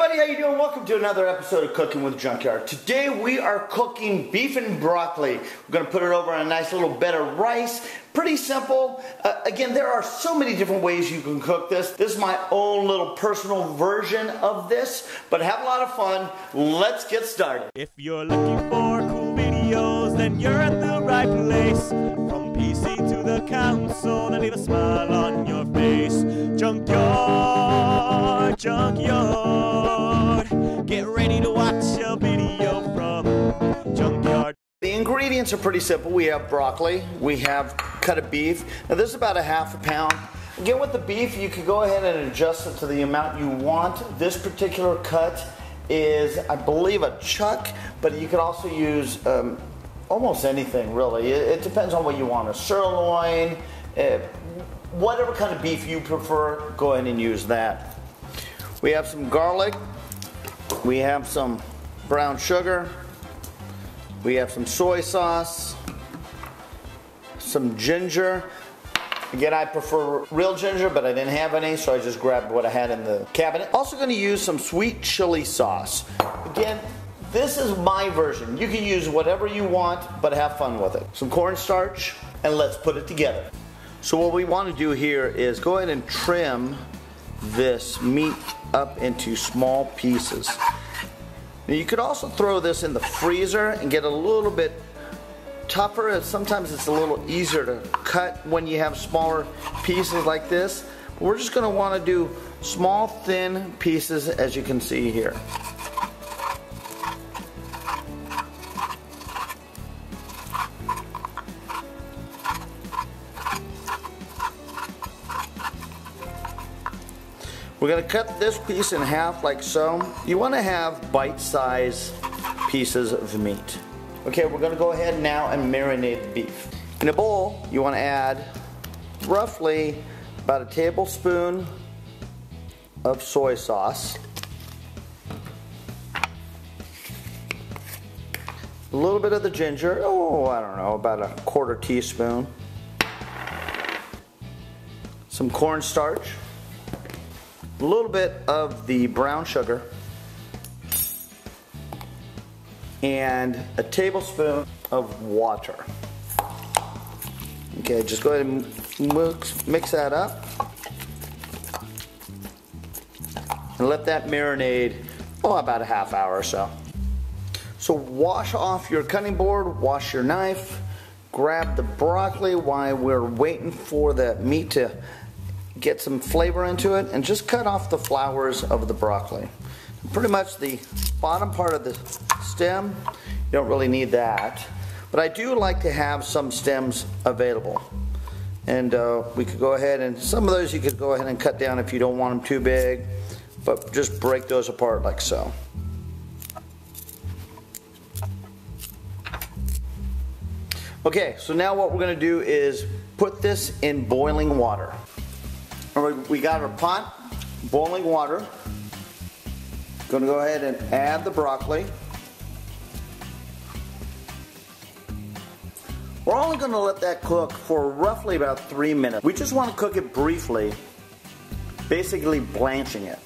everybody, how you doing? Welcome to another episode of Cooking with Junkyard. Today we are cooking beef and broccoli. We're going to put it over on a nice little bed of rice. Pretty simple. Again, there are so many different ways you can cook this. This is my own little personal version of this, but have a lot of fun. Let's get started. If you're looking for cool videos, then you're at the right place. From PC to the console, then leave a smile on your face. Junkyard, Junkyard. Get ready to watch a video from Junkyard. The ingredients are pretty simple. We have broccoli, we have cut of beef. Now this is about a half a pound. Again, with the beef, you can go ahead and adjust it to the amount you want. This particular cut is, I believe, a chuck, but you could also use almost anything, really. It depends on what you want. A sirloin, whatever kind of beef you prefer, go ahead and use that. We have some garlic. We have some brown sugar. We have some soy sauce. Some ginger. Again, I prefer real ginger, but I didn't have any, so I just grabbed what I had in the cabinet. Also going to use some sweet chili sauce. Again, this is my version. You can use whatever you want, but have fun with it. Some cornstarch, and let's put it together. So what we want to do here is go ahead and trim this meat up into small pieces. Now you could also throw this in the freezer and get a little bit tougher. Sometimes it's a little easier to cut when you have smaller pieces like this. But we're just going to want to do small, thin pieces, as you can see here. We're going to cut this piece in half like so. You want to have bite-sized pieces of meat. Okay, we're going to go ahead now and marinate the beef. In a bowl, you want to add roughly about a tablespoon of soy sauce, a little bit of the ginger, I don't know, about a quarter teaspoon, some cornstarch, a little bit of the brown sugar, and a tablespoon of water. Okay, just go ahead and mix that up and let that marinate about a half hour or so. So wash off your cutting board, wash your knife, grab the broccoli while we're waiting for the meat to get some flavor into it, and just cut off the flowers of the broccoli. Pretty much the bottom part of the stem, you don't really need that, but I do like to have some stems available, and we could go ahead and some of those you could go ahead and cut down if you don't want them too big, but just break those apart like so. Okay, so now what we're going to do is put this in boiling water. We got our pot, boiling water. Going to go ahead and add the broccoli. We're only going to let that cook for roughly about 3 minutes. We just want to cook it briefly, basically blanching it.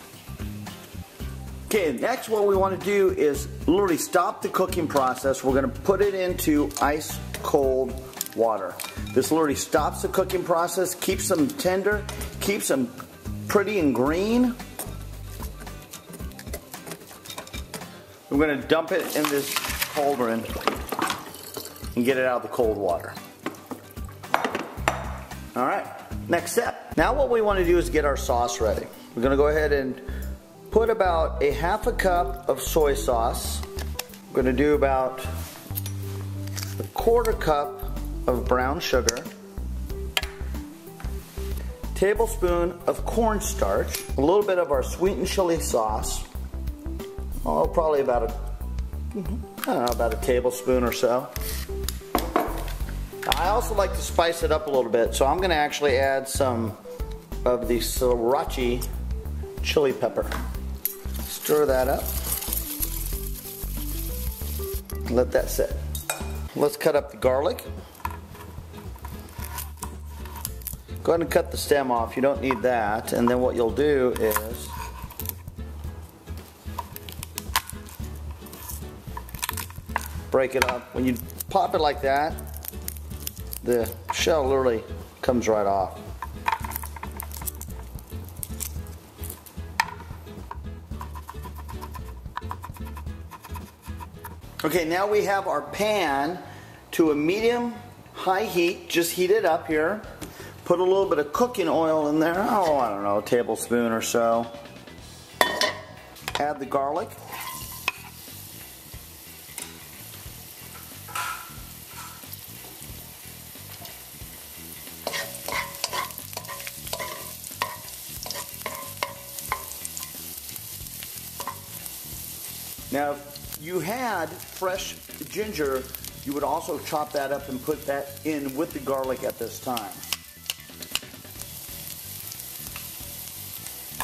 Okay, next what we want to do is literally stop the cooking process. We're going to put it into ice cold water. This literally stops the cooking process, keeps them tender, keeps them pretty and green. We're going to dump it in this cauldron and get it out of the cold water. Alright, next step. Now what we want to do is get our sauce ready. We're going to go ahead and put about a half a cup of soy sauce. We're going to do about a quarter cup of brown sugar, tablespoon of cornstarch, a little bit of our sweetened chili sauce, probably about a tablespoon or so. I also like to spice it up a little bit, so I'm going to actually add some of the sriracha chili pepper. Stir that up. Let that sit. Let's cut up the garlic. Go ahead and cut the stem off. You don't need that. And then what you'll do is break it up. When you pop it like that, the shell literally comes right off. Okay, now we have our pan to a medium-high heat. Just heat it up here. Put a little bit of cooking oil in there. Oh, I don't know, a tablespoon or so. Add the garlic. Now, if you had fresh ginger, you would also chop that up and put that in with the garlic at this time.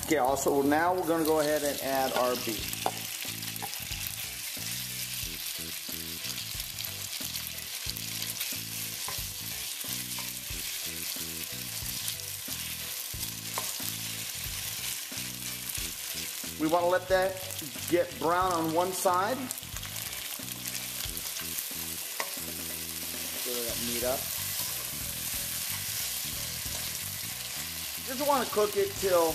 Okay, also now we're going to go ahead and add our beef. We want to let that get brown on one side. Stir that meat up. Just want to cook it till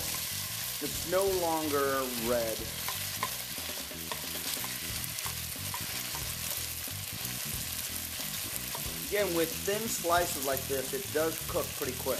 it's no longer red. Again, with thin slices like this, it does cook pretty quick.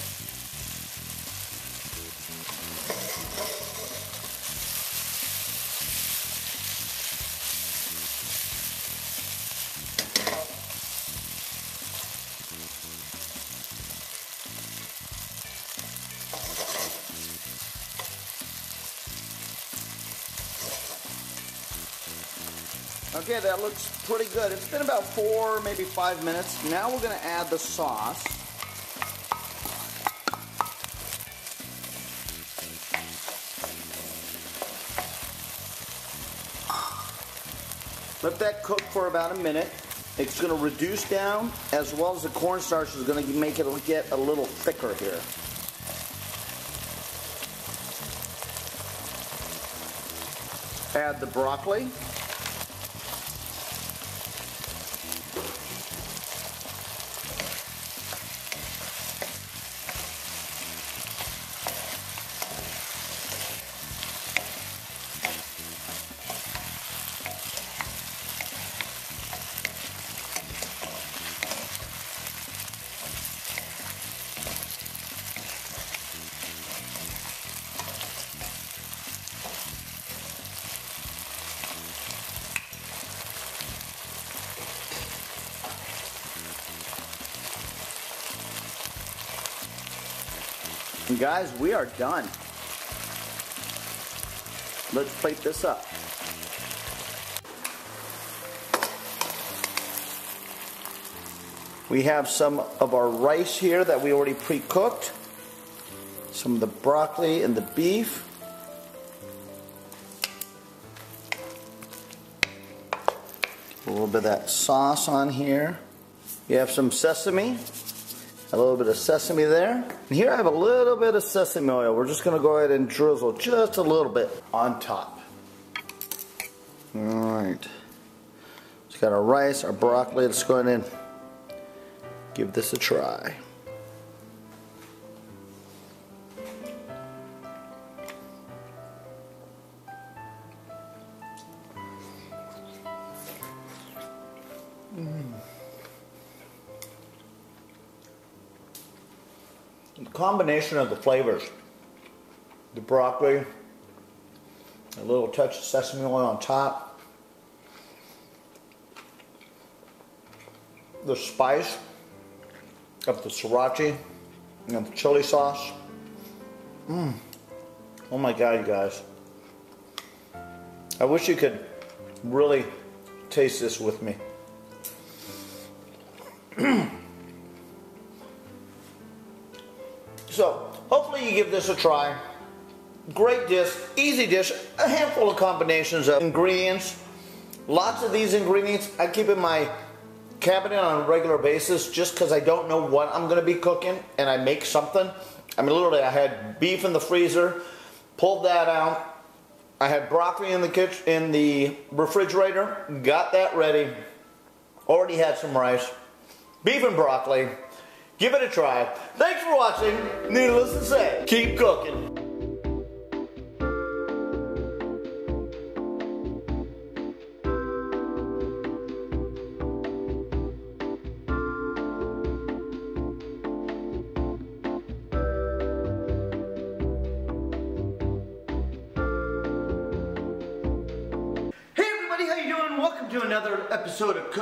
Okay, that looks pretty good. It's been about 4, maybe 5 minutes. Now we're going to add the sauce. Let that cook for about a minute. It's going to reduce down, as well as the cornstarch is going to make it get a little thicker here. Add the broccoli. And guys, we are done. Let's plate this up. We have some of our rice here that we already pre-cooked. Some of the broccoli and the beef. A little bit of that sauce on here. You have some sesame. A little bit of sesame there. And here I have a little bit of sesame oil. We're just going to go ahead and drizzle just a little bit on top. Alright. It's got our rice, our broccoli. Let's go ahead and give this a try. The combination of the flavors, the broccoli, a little touch of sesame oil on top, the spice of the sriracha and the chili sauce. Oh my God, you guys. I wish you could really taste this with me. So, hopefully you give this a try. Great dish, easy dish, a handful of combinations of ingredients. Lots of these ingredients I keep in my cabinet on a regular basis just because I don't know what I'm going to be cooking and I make something. I mean, literally I had beef in the freezer, pulled that out. I had broccoli in the kitchen, in the refrigerator, got that ready. Already had some rice. Beef and broccoli. Give it a try. Thanks for watching. Needless to say, keep cooking. Hey everybody, how you doing? Welcome to another episode of